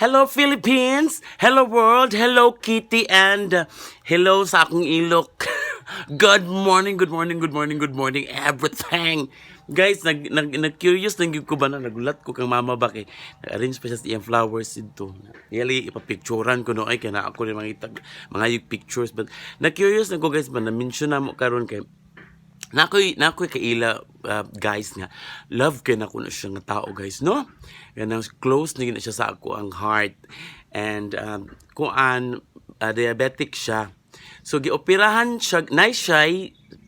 Hello Philippines, hello world, hello Kitty, and hello sa akong ilok. Good morning, good morning, good morning, good morning, everything. Guys, nag-curious lang yun ko ba na nagulat ko kang mama ba kay nag-arrange pa siya sa iyang flowers dito. Yali, ipapicturean ko no ay kaya na ako rin mga yung pictures. But nag-curious lang ko guys ba na-mention na mo karon kay nakoy kaila guys nga love kay na ko na siya nga tao guys no yan close na siya sa ako ang heart and kuan diabetic siya so gioperahan siya nay siya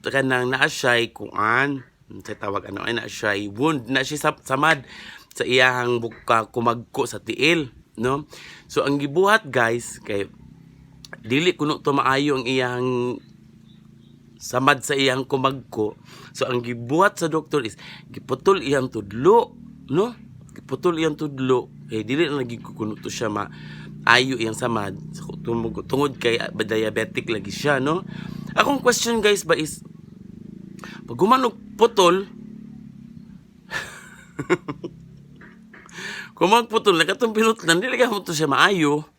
kanang naa siya kuan sa tawag ano ay na siya wound na siya samad sa iyang buka kumagko sa tiil no so ang gibuhat guys kay dili kuno to maayo ang iyang samad sa iyang kumagko. So ang gibuhat sa doktor is giputol iyang tudlo, no? Giputol iyang tudlo. Dili na nagikukuno to siya ayo iyang samad. So, tungod kay diabetic lagi siya, no? Akong question guys ba is pag gumanog putol kung magputol na katong pinutlan, dili ka mo to siya maayo.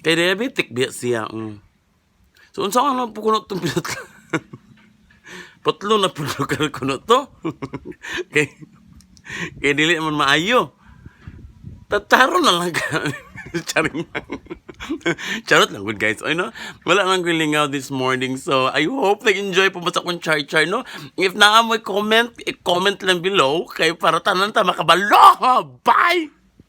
Kay diabetic biya siya. So, unsa ka na po kuno itong pinat Patlo na pulo ka kuno to. Kaya dili naman maayo. Tataro na lang ka. Charing lang. Charot lang good guys. Ay no? Wala nang grilling out this morning. So, I hope nag-enjoy po ba sa kong char-char, no? If naa mo comment, i-comment lang below. Kaya para tanan ta makabalo. Bye!